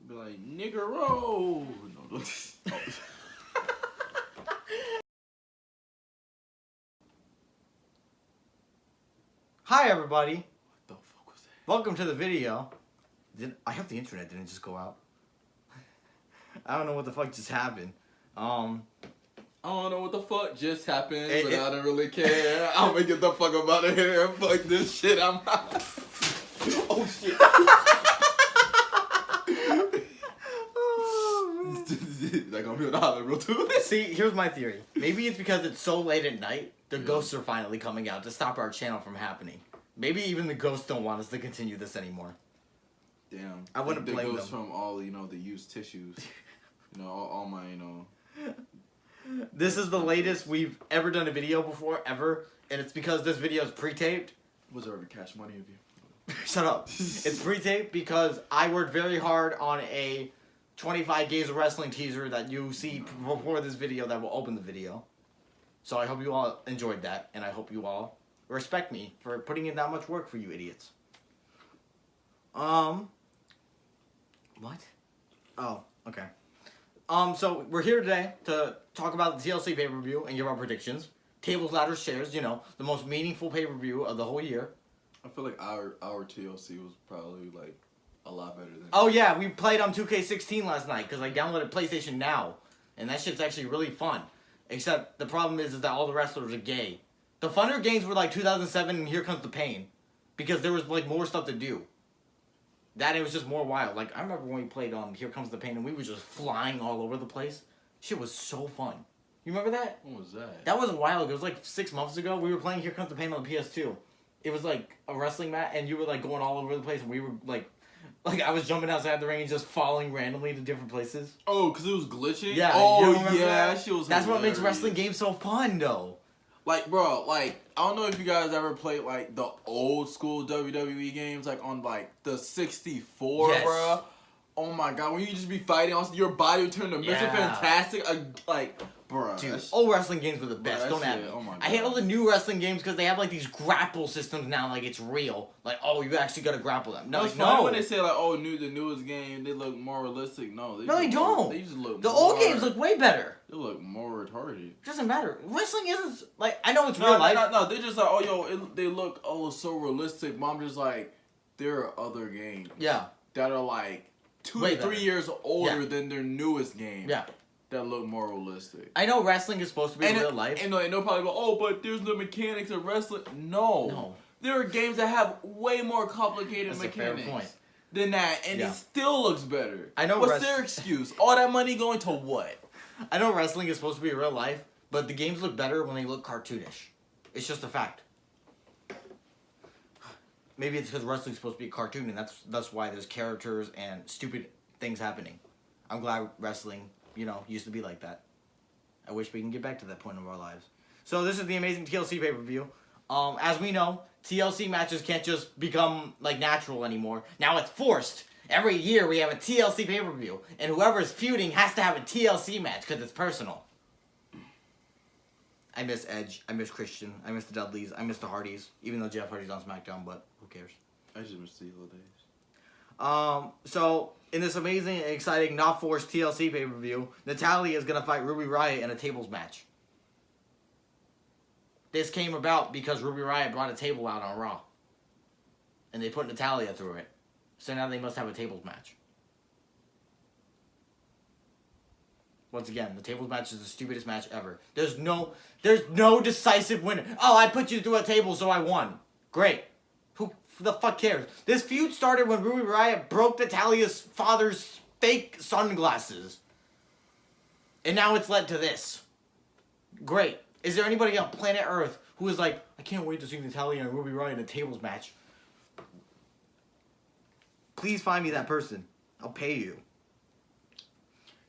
Be like, nigga roll. No. Hi everybody. What the fuck was that? Welcome to the video. I hope the internet didn't just go out. I don't know what the fuck just happened. I don't know what the fuck just happened, but I don't really care. I'm gonna get the fuck up out of here. Fuck this shit. I'm out. Oh shit. Like I'm gonna be on the highlight real too. See, here's my theory. Maybe it's because it's so late at night, the ghosts are finally coming out to stop our channel from happening. Maybe even the ghosts don't want us to continue this anymore. Damn. I wouldn't blame them. From all, the used tissues. All my, This is the latest we've ever done a video before, ever. And it's because this video is pre-taped. Was already cash money of you. Shut up. It's pre-taped because I worked very hard on a 25 Gays of Wrestling teaser that you see before this video that will open the video. So I hope you all enjoyed that, and I hope you all respect me for putting in that much work for you idiots. What? Oh, okay. So we're here today to talk about the TLC pay-per-view and give our predictions. Tables, ladders, chairs, the most meaningful pay-per-view of the whole year. I feel like our TLC was probably like a lot better than. Oh yeah, we played on 2K16 last night because I downloaded PlayStation Now, and that shit's actually really fun. Except the problem is that all the wrestlers are gay. The funner games were like 2007 and Here Comes the Pain, because there was like more stuff to do. That it was just more wild. Like I remember when we played Here Comes the Pain and we were just flying all over the place. Shit was so fun. You remember that? What was that? That was a while ago. It was like 6 months ago. We were playing Here Comes the Pain on the PS2. It was like a wrestling match, and you were like going all over the place, and we were like I was jumping outside the ring and just falling randomly to different places. Oh, because it was glitching? Yeah. Oh, yeah. That shit was That's what makes hilarious. wrestling games so fun, though. Like, bro, I don't know if you guys ever played, the old school WWE games, on, the 64, Yes. bro. Oh, my God. When you just be fighting, your body would turn to Mr. Fantastic. Bro. Dude, old wrestling games were the best. Don't have me. Oh my God. I hate all the new wrestling games because they have, these grapple systems now, it's real. Oh, you actually gotta grapple them. No, it's funny when they say, the newest game, they look more realistic. No, they don't. They just look The old games look way better. They look more retarded. It doesn't matter. Wrestling isn't, I know it's real life. No, they're just they look, so realistic, but I'm just there are other games. Yeah. That are, 2 Way to 3 better. years older than their newest game. Yeah. That look more realistic. I know wrestling is supposed to be real life. And they'll probably go, oh, but there's the mechanics of wrestling. No. There are games that have way more complicated mechanics than that, and it still looks better. I know. What's their excuse? All that money going to what? I know wrestling is supposed to be real life, but the games look better when they look cartoonish. It's just a fact. Maybe it's because wrestling's supposed to be a cartoon, and that's why there's characters and stupid things happening. I'm glad wrestling, used to be like that. I wish we can get back to that point of our lives. So this is the amazing TLC pay-per-view. As we know, TLC matches can't just become natural anymore. Now it's forced. Every year we have a TLC pay-per-view, and whoever's feuding has to have a TLC match because it's personal. I miss Edge. I miss Christian. I miss the Dudleys. I miss the Hardys. Even though Jeff Hardy's on SmackDown, but who cares? I just miss the old days. So in this amazing, exciting, not forced TLC pay-per-view, Natalya is gonna fight Ruby Riott in a tables match. This came about because Ruby Riott brought a table out on Raw, and they put Natalya through it. So now they must have a tables match. Once again, the tables match is the stupidest match ever. There's no decisive winner. Oh, I put you through a table, so I won. Great. Who the fuck cares? This feud started when Ruby Riott broke Natalya's father's fake sunglasses. And now it's led to this. Great. Is there anybody on planet Earth who is like, I can't wait to see Natalya and Ruby Riott in a tables match? Please find me that person. I'll pay you.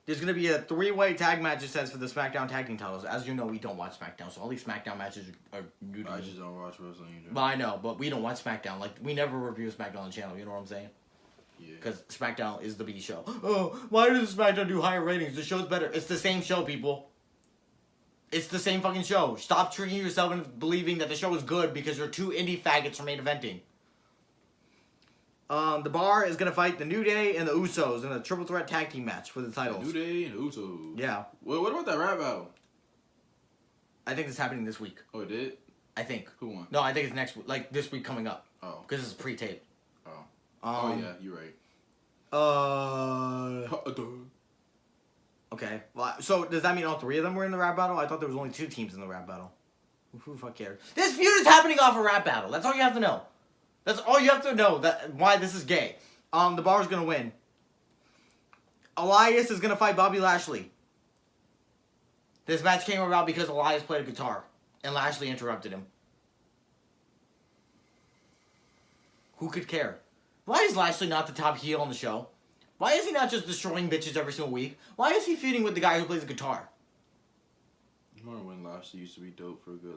There's going to be a 3-way tag match, it says, for the SmackDown tag team titles. As you know, we don't watch SmackDown, so all these SmackDown matches are new to me. I just don't watch wrestling either. Well, I know, but we don't watch SmackDown. We never review SmackDown on the channel, you know what I'm saying? Yeah. Because SmackDown is the B show. Oh, why does SmackDown do higher ratings? The show's better. It's the same show, people. It's the same fucking show. Stop tricking yourself into believing that the show is good because you're two indie faggots from main eventing. The Bar is gonna fight the New Day and the Usos in a triple threat tag team match for the titles. New Day and Usos. Yeah. What about that rap battle? I think it's happening this week. Oh, it did? I think. Who won? No, I think it's next week. Like this week coming up. Oh. Because it's pre-taped. Oh. Oh yeah, you're right. Okay. Well, so does that mean all three of them were in the rap battle? I thought there was only 2 teams in the rap battle. Who the fuck cares? This feud is happening off a rap battle. That's all you have to know. That's all you have to know. That why this is gay. The Bar's gonna win. Elias is gonna fight Bobby Lashley. This match came about because Elias played a guitar and Lashley interrupted him. Who could care? Why is Lashley not the top heel on the show? Why is he not just destroying bitches every single week? Why is he feuding with the guy who plays the guitar? Remember when Lashley used to be dope for a good,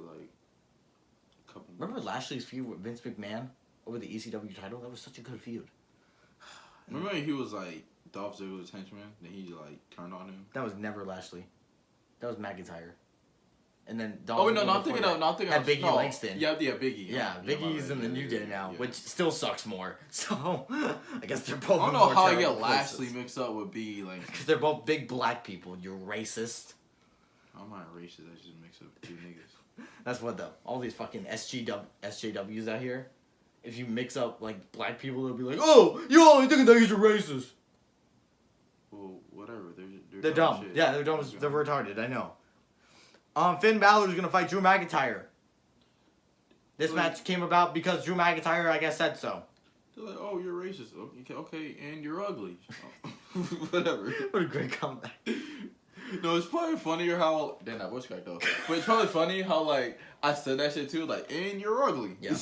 couple months? Remember Lashley's feud with Vince McMahon over the ECW title? That was such a good feud. Remember when he was, Dolph Ziggler's henchman? Then he, turned on him? That was never Lashley. That was McIntyre. And then Dolph Ziggler I'm thinking of Biggie Langston. Yeah, Biggie. Yeah, Biggie's in the New Day now, which still sucks more. So, I guess they're both. I don't know how I get Lashley mixed up with Biggie Langston. Because they're both big black people. You're racist. I'm not racist. I just mix up 2 niggas. That's what though. All these fucking SJWs out here. If you mix up black people, they'll be like, "Oh, you only thinking that you're racist." Well, whatever. They're dumb. Shit. Yeah, they're dumb. They're retarded. I know. Finn Balor is gonna fight Drew McIntyre. This match came about because Drew McIntyre, I guess, said so. They're like, "Oh, you're racist. Okay, and you're ugly." Whatever. What a great comeback. No, it's probably funnier how... Damn, that was cracked though. But it's probably funny how, I said that shit too, and you're ugly. Yeah.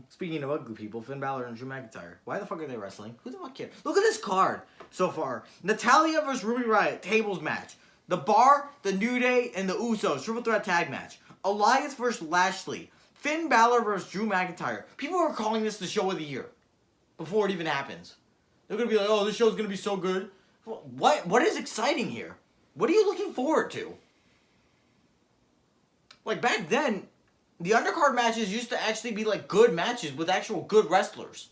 Speaking of ugly people, Finn Balor and Drew McIntyre. Why the fuck are they wrestling? Who the fuck cares? Look at this card so far. Natalya versus Ruby Riott, tables match. The Bar, the New Day, and the Usos, triple threat tag match. Elias versus Lashley. Finn Balor versus Drew McIntyre. People are calling this the show of the year before it even happens. They're going to be like, "Oh, this show's going to be so good." What is exciting here? What are you looking forward to? Back then, the undercard matches used to actually be good matches with actual good wrestlers.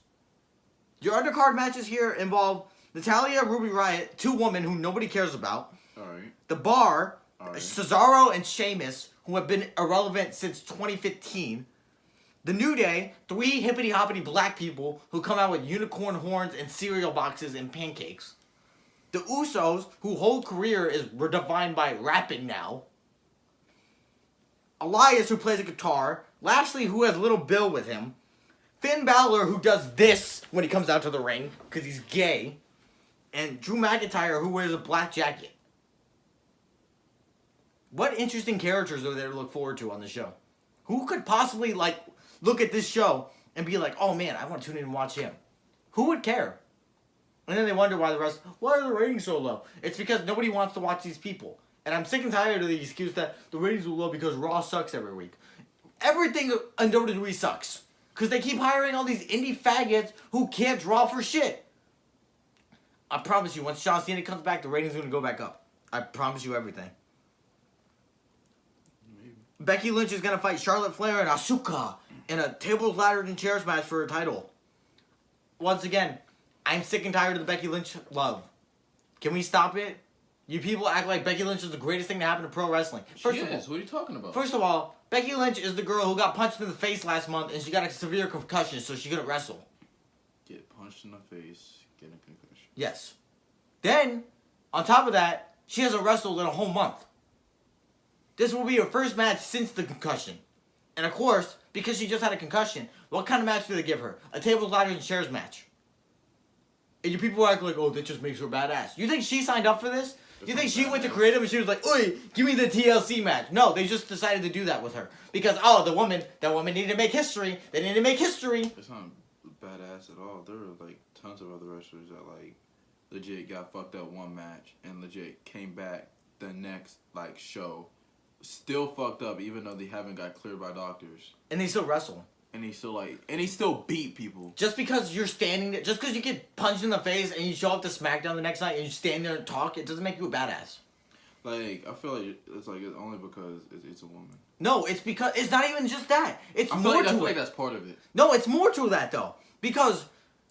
Your undercard matches here involve Natalya, Ruby Riott, 2 women who nobody cares about. Alright. The Bar, Alright. Cesaro and Sheamus, who have been irrelevant since 2015. The New Day, 3 hippity-hoppity black people who come out with unicorn horns and cereal boxes and pancakes. The Usos, whose whole career is defined by rapping now. Elias, who plays a guitar. Lashley, who has Little Bill with him. Finn Balor, who does this when he comes out to the ring because he's gay. And Drew McIntyre, who wears a black jacket. What interesting characters are there to look forward to on the show? Who could possibly, look at this show and be like, "Oh man, I want to tune in and watch him"? Who would care? And then they wonder why are the ratings so low? It's because nobody wants to watch these people. And I'm sick and tired of the excuse that the ratings are low because Raw sucks every week. Everything on WWE sucks. Because they keep hiring all these indie faggots who can't draw for shit. I promise you, once John Cena comes back, the ratings are going to go back up. I promise you everything. Maybe. Becky Lynch is going to fight Charlotte Flair and Asuka in a tables, ladders, and chairs match for a title. Once again, I'm sick and tired of the Becky Lynch love. Can we stop it? You people act like Becky Lynch is the greatest thing to happen to pro wrestling. What are you talking about? First of all, Becky Lynch is the girl who got punched in the face last month and she got a severe concussion, so she couldn't wrestle. Get punched in the face, get a concussion. Yes. Then, on top of that, she hasn't wrestled in a whole month. This will be her first match since the concussion. And of course, because she just had a concussion, what kind of match do they give her? A tables, ladders, and chairs match. And you people act like, "Oh, that just makes her badass." You think she signed up for this? You think she went to creative and she was like, "Oi, give me the TLC match"? No, they just decided to do that with her. Because, that woman needed to make history. They needed to make history. It's not badass at all. There were, tons of other wrestlers that, legit got fucked up one match and legit came back the next, show. Still fucked up even though they haven't got cleared by doctors. And they still wrestle. And he still beat people. Just because you're standing there, just because you get punched in the face and you show up to SmackDown the next night and you stand there and talk, it doesn't make you a badass. I feel like it's only because it's a woman. No, it's because it's not even just that. It's I more feel to it. like that's part of it. No, it's more to that though. Because,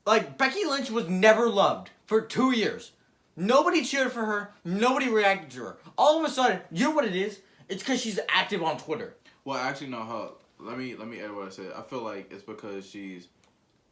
like, Becky Lynch was never loved for 2 years. Nobody cheered for her. Nobody reacted to her. All of a sudden, you know what it is? It's because she's active on Twitter. Well, actually, no. Let me add what I said. I feel like it's because she's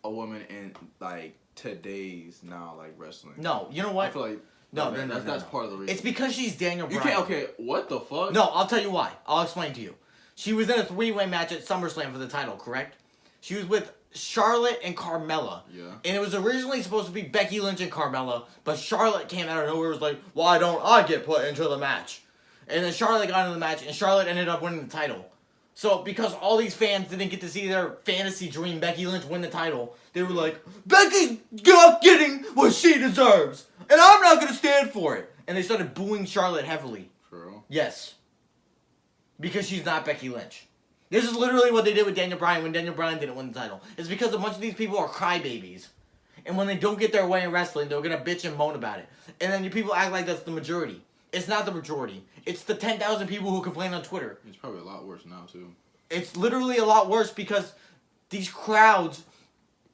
a woman in like today's now like wrestling. No, you know what? I feel like no. That's part of the reason. It's because she's Daniel Bryan. You can't. Okay, what the fuck? No, I'll tell you why. I'll explain to you. She was in a 3-way match at SummerSlam for the title, correct? She was with Charlotte and Carmella. Yeah. And it was originally supposed to be Becky Lynch and Carmella, but Charlotte came out of nowhere and was like, why don't I get put into the match? And then Charlotte got into the match, and Charlotte ended up winning the title. So, because all these fans didn't get to see their fantasy dream Becky Lynch win the title, they were like, Becky's not getting what she deserves, and I'm not going to stand for it. And they started booing Charlotte heavily. For real? Yes. Because she's not Becky Lynch. This is literally what they did with Daniel Bryan when Daniel Bryan didn't win the title. It's because a bunch of these people are crybabies. And when they don't get their way in wrestling, they're going to bitch and moan about it. And then you people act like that's the majority. It's not the majority. It's the 10,000 people who complain on Twitter. It's probably a lot worse now, too. It's literally a lot worse because these crowds...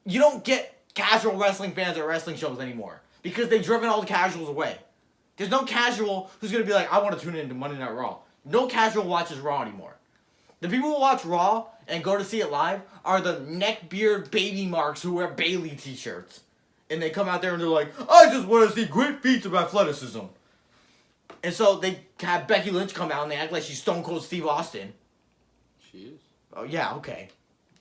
You don't get casual wrestling fans at wrestling shows anymore. Because they've driven all the casuals away. There's no casual who's going to be like, I want to tune in to Monday Night Raw. No casual watches Raw anymore. The people who watch Raw and go to see it live are the neckbeard baby marks who wear Bailey t-shirts. And they come out there and they're like, I just want to see great feats of athleticism. And so they have Becky Lynch come out and they act like she's Stone Cold Steve Austin. She is? Oh, yeah, okay.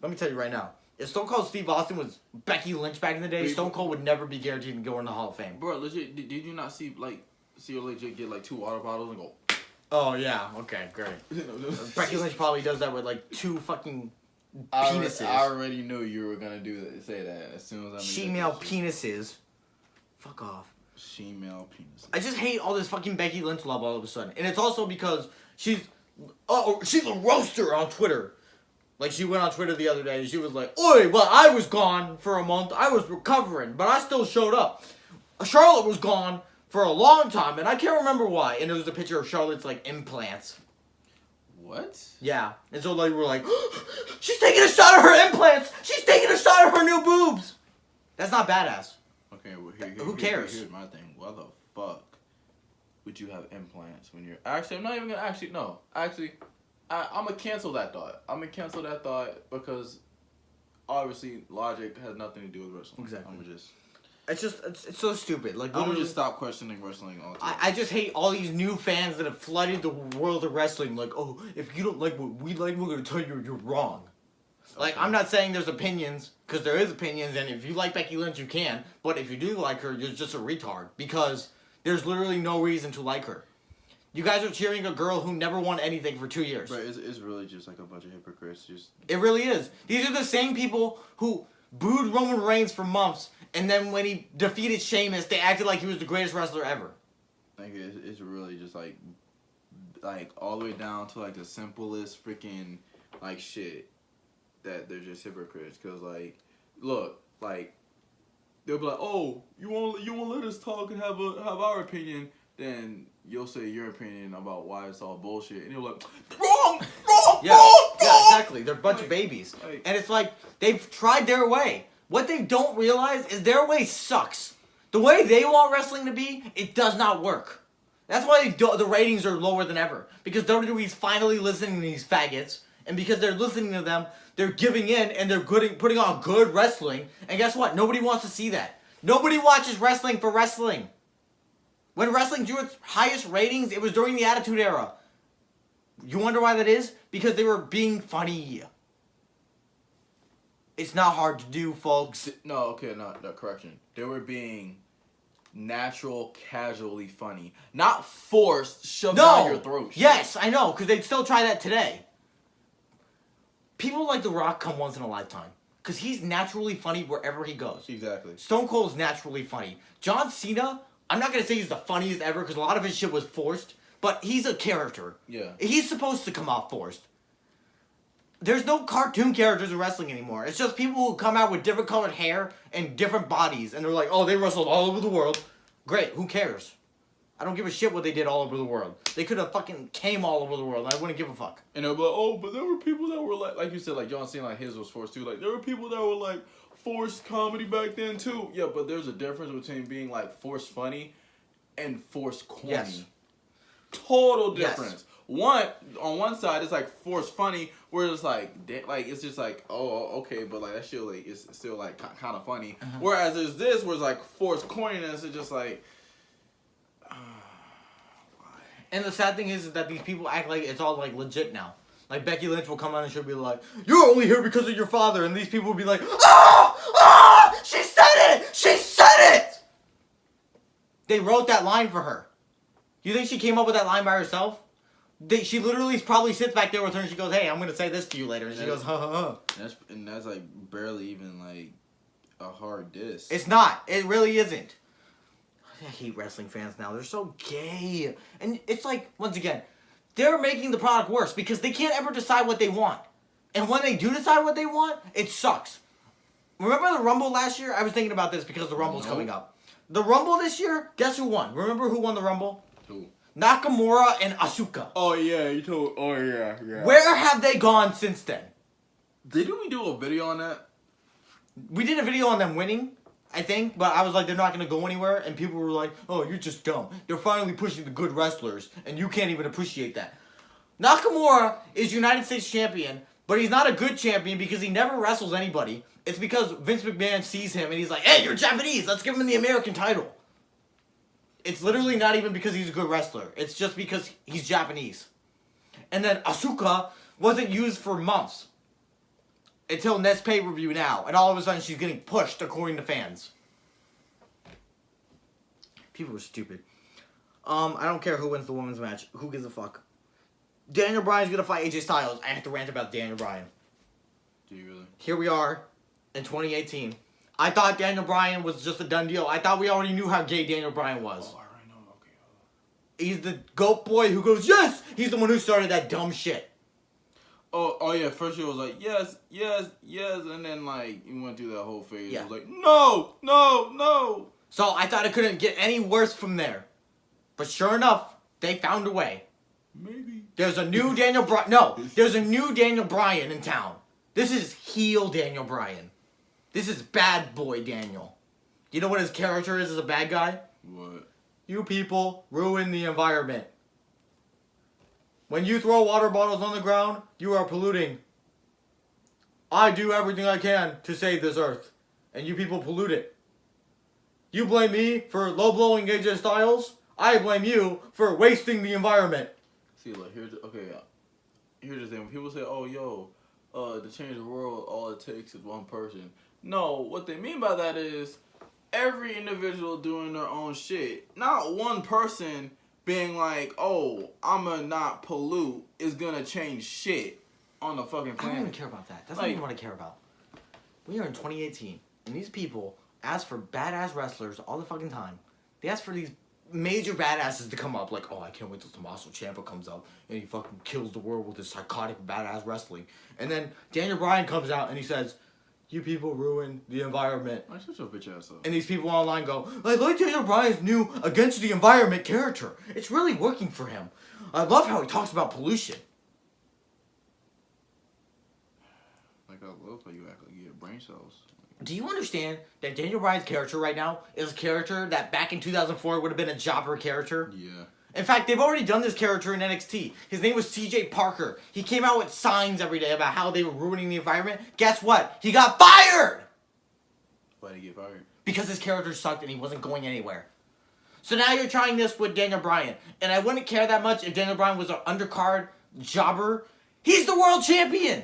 Let me tell you right now. If Stone Cold Steve Austin was Becky Lynch back in the day, Stone Cold would never be guaranteed to go in the Hall of Fame. Bro, legit, did you not see her legit get like 2 water bottles and go... Oh, yeah. Okay, great. Becky Lynch probably does that with, like, 2 fucking penises. I already knew you were going to say that as soon as I made She-male penises. Fuck off. She-male penises. I just hate all this fucking Becky Lynch love all of a sudden. And it's also because she's a roaster on Twitter. Like, she went on Twitter the other day and she was like, Oi, well, I was gone for a month. I was recovering, but I still showed up. Charlotte was gone for a long time, and I can't remember why. And it was a picture of Charlotte's, like, implants. What? Yeah. And so, like, we're like, she's taking a shot at her implants! She's taking a shot at her new boobs! That's not badass. Okay, well, who cares? Here's my thing. Why the fuck would you have implants when you're... Actually, I'm not even going to... Actually, no. Actually, I'm going to cancel that thought. I'm going to cancel that thought because, obviously, logic has nothing to do with wrestling. Exactly. I'm going to just... It's so stupid. Like, I'm gonna just stop questioning wrestling all the time. I just hate all these new fans that have flooded the world of wrestling. Like, oh, if you don't like what we like, we're gonna tell you you're wrong. Like, I'm not saying there's opinions, because there is opinions, and if you like Becky Lynch, you can. But if you do like her, you're just a retard, because there's literally no reason to like her. You guys are cheering a girl who never won anything for 2 years. But it's really just like a bunch of hypocrites. It really is. These are the same people who booed Roman Reigns for months, and then when he defeated Sheamus, they acted like he was the greatest wrestler ever. Like, it's really just like all the way down to like the simplest freaking like shit that they're just hypocrites. Cause like, look, like they'll be like, oh, you won't let us talk and have our opinion. Then you'll say your opinion about why it's all bullshit, and you're like, wrong. Yeah, exactly. They're a bunch of babies, and it's like they've tried their way. What they don't realize is their way sucks. The way they want wrestling to be, it does not work. That's why the ratings are lower than ever. Because WWE's finally listening to these faggots. And because they're listening to them, they're giving in and they're putting on good wrestling. And guess what? Nobody wants to see that. Nobody watches wrestling for wrestling. When wrestling drew its highest ratings, it was during the Attitude Era. You wonder why that is? Because they were being funny. It's not hard to do, folks. No, correction. They were being natural, casually funny. Not forced, shoved down your throat. Yes, I know, because they'd still try that today. People like The Rock come once in a lifetime. Because he's naturally funny wherever he goes. Exactly. Stone Cold's naturally funny. John Cena, I'm not going to say he's the funniest ever, because a lot of his shit was forced. But he's a character. Yeah. He's supposed to come off forced. There's no cartoon characters in wrestling anymore. It's just people who come out with different colored hair and different bodies. And they're like, oh, they wrestled all over the world. Great, who cares? I don't give a shit what they did all over the world. They could have fucking came all over the world, and I wouldn't give a fuck. And they'll be like, oh, but there were people that were like you said, like John Cena, like his was forced too. Like there were people that were like forced comedy back then too. Yeah, but there's a difference between being like forced funny and forced corny. Yes. Total difference. Yes. On one side it's like forced funny, where it's like it's just like, oh, okay, but like that shit like it's still like kind of funny. Whereas there's this where it's like forced corniness. It's just like. And the sad thing is that these people act like it's all like legit now. Like Becky Lynch will come out and she'll be like, "You're only here because of your father," and these people will be like, she said it! She said it! They wrote that line for her. You think she came up with that line by herself? She literally probably sits back there with her and she goes, "Hey, I'm gonna say this to you later," and she goes, "Ha ha ha." That's like barely even like a hard diss. It's not. It really isn't. I hate wrestling fans now. They're so gay. And it's like, once again, they're making the product worse because they can't ever decide what they want. And when they do decide what they want, it sucks. Remember the Rumble last year? I was thinking about this because the Rumble's coming up. The Rumble this year, guess who won? Remember who won the Rumble? Who? Nakamura and Asuka. Oh, yeah. Oh, yeah. Where have they gone since then? Didn't we do a video on that? We did a video on them winning. I think, but I was like, they're not going to go anywhere, and people were like, oh, you're just dumb. They're finally pushing the good wrestlers, and you can't even appreciate that. Nakamura is United States champion, but he's not a good champion because he never wrestles anybody. It's because Vince McMahon sees him, and he's like, hey, you're Japanese, let's give him the American title. It's literally not even because he's a good wrestler. It's just because he's Japanese. And then Asuka wasn't used for months. Until next pay-per-view now. And all of a sudden, she's getting pushed, according to fans. People are stupid. I don't care who wins the women's match. Who gives a fuck? Daniel Bryan's gonna fight AJ Styles. I have to rant about Daniel Bryan. Do you really? Here we are, in 2018. I thought Daniel Bryan was just a done deal. I thought we already knew how gay Daniel Bryan was. Oh, I already know. Okay. He's the goat boy who goes, yes! He's the one who started that dumb shit. Oh yeah, first it was like, yes, and then like, you went through that whole phase. Yeah. It was like, no. So I thought it couldn't get any worse from there. But sure enough, they found a way. Maybe. There's a new Daniel Bryan. No, there's a new Daniel Bryan in town. This is heel Daniel Bryan. This is bad boy Daniel. You know what his character is as a bad guy? What? You people ruin the environment. When you throw water bottles on the ground, you are polluting. I do everything I can to save this earth, and you people pollute it. You blame me for low-blowing AJ Styles. I blame you for wasting the environment. See, like, here's the thing. When people say, oh, yo, to change the world, all it takes is one person. No, what they mean by that is every individual doing their own shit. Not one person being like, oh, I'ma not pollute is gonna change shit on the fucking planet. I don't even care about that. That's not even what I care about. We are in 2018, and these people ask for badass wrestlers all the fucking time. They ask for these major badasses to come up, like, oh, I can't wait till Tommaso Ciampa comes up, and he fucking kills the world with his psychotic badass wrestling. And then Daniel Bryan comes out, and he says, you people ruin the environment. I shut your bitch ass up. And these people online go, I like Daniel Bryan's new against the environment character. It's really working for him. I love how he talks about pollution. Like, I love how you act like you have brain cells. Do you understand that Daniel Bryan's character right now is a character that back in 2004 would have been a jobber character? Yeah. In fact, they've already done this character in NXT. His name was CJ Parker. He came out with signs every day about how they were ruining the environment. Guess what? He got fired! Why did he get fired? Because his character sucked and he wasn't going anywhere. So now you're trying this with Daniel Bryan. And I wouldn't care that much if Daniel Bryan was an undercard jobber. He's the world champion!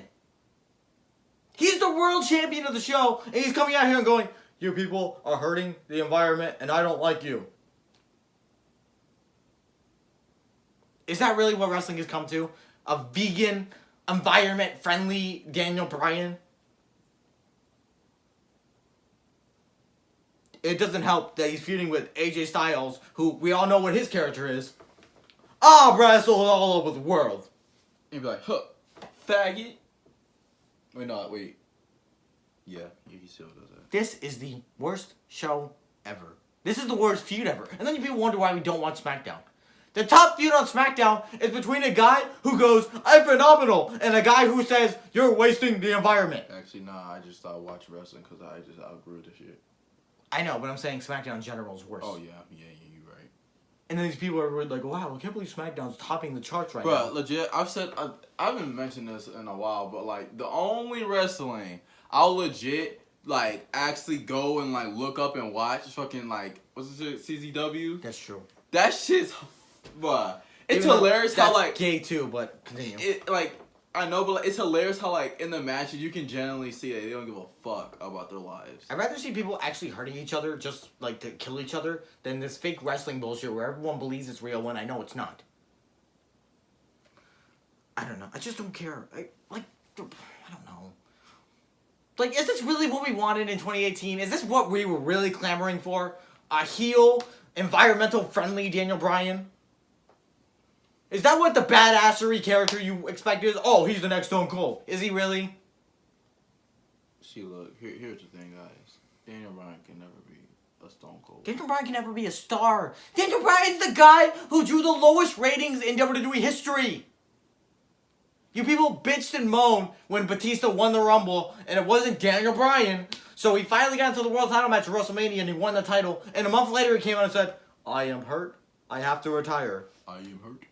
He's the world champion of the show, and he's coming out here and going, you people are hurting the environment, and I don't like you. Is that really what wrestling has come to? A vegan, environment-friendly Daniel Bryan? It doesn't help that he's feuding with AJ Styles, who we all know what his character is. I'll wrestle all over the world. You'd be like, huh, faggot. Wait. Yeah, he still does that. This is the worst show ever. This is the worst feud ever. And then people wonder why we don't watch SmackDown. The top feud on SmackDown is between a guy who goes, I'm phenomenal, and a guy who says, you're wasting the environment. Actually, nah, I just stopped watching wrestling because I just outgrew the shit. I know, but I'm saying SmackDown in general is worse. Oh, yeah, you're right. And then these people are really like, wow, I can't believe SmackDown's topping the charts right now. Bro, legit, I haven't mentioned this in a while, but, like, the only wrestling I'll legit, like, actually go and, like, look up and watch is fucking, like, what's it, CZW? That's true. That shit's... Bruh. It's Even hilarious though how, that's like... gay, too, but continue. It, like, I know, but like, it's hilarious how, like, in the matches, you can generally see that they don't give a fuck about their lives. I'd rather see people actually hurting each other just, like, to kill each other than this fake wrestling bullshit where everyone believes it's real when I know it's not. I don't know. I just don't care. I don't know. Like, is this really what we wanted in 2018? Is this what we were really clamoring for? A heel, environmental friendly Daniel Bryan? Is that what the badassery character you expect is? Oh, he's the next Stone Cold. Is he really? See, look, here's the thing, guys. Daniel Bryan can never be a Stone Cold. Daniel Bryan can never be a star. Daniel Bryan's the guy who drew the lowest ratings in WWE history. You people bitched and moaned when Batista won the Rumble, and it wasn't Daniel Bryan. So he finally got into the world title match at WrestleMania, and he won the title. And a month later, he came out and said, I am hurt. I have to retire. I am hurt.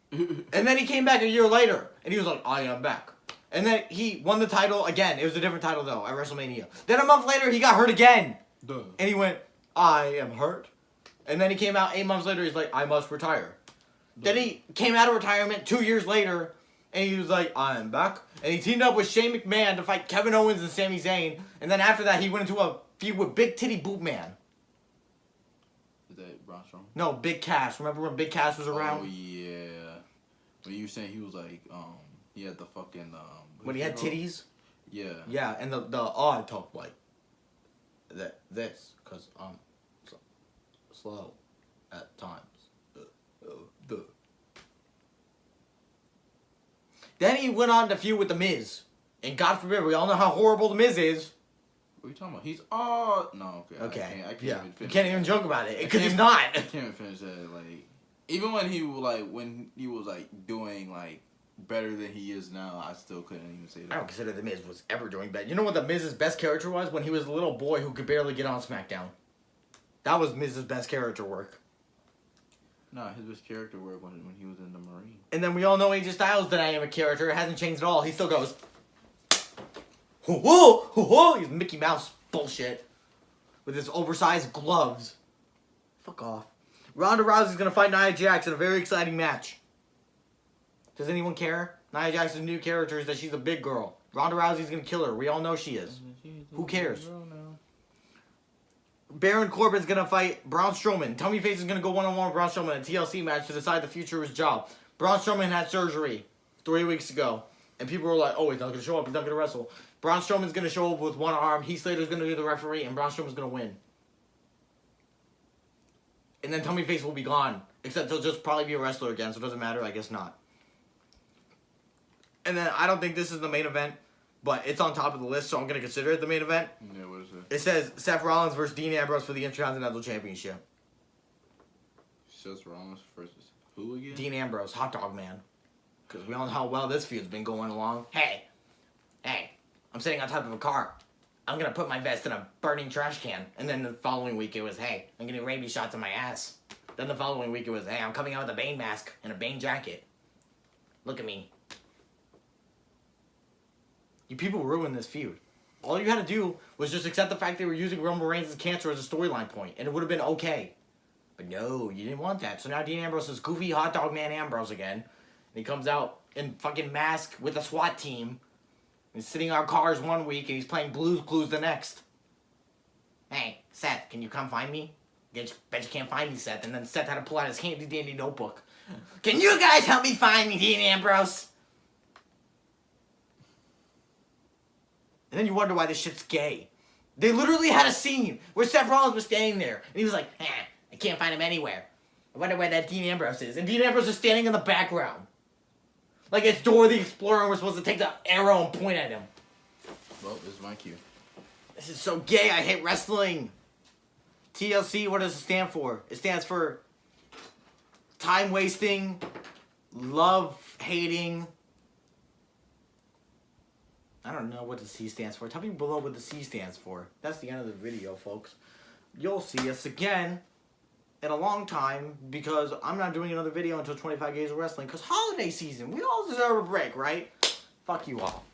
And then he came back a year later, and he was like, I am back. And then he won the title again. It was a different title, though, at WrestleMania. Then a month later, he got hurt again. Duh. And he went, I am hurt. And then he came out 8 months later, he's like, I must retire. Then he came out of retirement 2 years later, and he was like, I am back. And he teamed up with Shane McMahon to fight Kevin Owens and Sami Zayn. And then after that, he went into a feud with Big Titty Boot Man. Is that Braun Strowman? No, Big Cass. Remember when Big Cass was around? Oh, yeah. When you saying he was like, he had the fucking, When he had titties? Yeah. Yeah, and I talk like this, because I'm slow at times. Then he went on to feud with The Miz. And God forbid, we all know how horrible The Miz is. What are you talking about? He's, no, okay. Okay. I can't yeah. even You finish can't that. even joke about it, because he's not. I can't even finish that, like, even when he was, like, doing, like, better than he is now, I still couldn't even say that. I don't consider The Miz was ever doing bad. You know what The Miz's best character was? When he was a little boy who could barely get on SmackDown. That was Miz's best character work. Nah, his best character work when he was in the Marine. And then we all know AJ Styles' dynamic character. It hasn't changed at all. He still goes, hoo hoo, he's Mickey Mouse bullshit. With his oversized gloves. Fuck off. Ronda Rousey's gonna fight Nia Jax in a very exciting match. Does anyone care? Nia Jax's new character is that she's a big girl. Ronda Rousey's gonna kill her. We all know she is. Who cares? Baron Corbin's gonna fight Braun Strowman. Tommy Face is gonna go one-on-one with Braun Strowman in a TLC match to decide the future of his job. Braun Strowman had surgery 3 weeks ago. And people were like, oh, he's not gonna show up, he's not gonna wrestle. Braun Strowman's gonna show up with one arm, Heath Slater's gonna be the referee, and Braun Strowman's gonna win. And then Tommy Face will be gone. Except he'll just probably be a wrestler again, so it doesn't matter, I guess not. And then I don't think this is the main event, but it's on top of the list, so I'm gonna consider it the main event. Yeah, what is it? It says Seth Rollins versus Dean Ambrose for the Intercontinental Championship. Seth Rollins versus who again? Dean Ambrose, Hot Dog Man. Because we all know how well this feud's been going along. Hey, I'm sitting on top of a car. I'm going to put my vest in a burning trash can. And then the following week it was, hey, I'm getting rabies shots in my ass. Then the following week it was, hey, I'm coming out with a Bane mask and a Bane jacket. Look at me. You people ruined this feud. All you had to do was just accept the fact they were using Roman Reigns' cancer as a storyline point, and it would have been okay. But no, you didn't want that. So now Dean Ambrose is goofy hot dog man Ambrose again. And he comes out in fucking mask with a SWAT team. He's sitting in our cars one week, and he's playing Blue's Clues the next. Hey, Seth, can you come find me? Bet you can't find me, Seth. And then Seth had to pull out his handy-dandy notebook. Can you guys help me find me, Dean Ambrose? And then you wonder why this shit's gay. They literally had a scene where Seth Rollins was standing there, and he was like, I can't find him anywhere. I wonder where that Dean Ambrose is. And Dean Ambrose is standing in the background. Like it's Dora the Explorer and we're supposed to take the arrow and point at him. Well, this is my cue. This is so gay, I hate wrestling. TLC, what does it stand for? It stands for time wasting, love hating. I don't know what the C stands for. Tell me below what the C stands for. That's the end of the video, folks. You'll see us again in a long time because I'm not doing another video until 25 Days of Wrestling because holiday season. We all deserve a break, right? Fuck you all.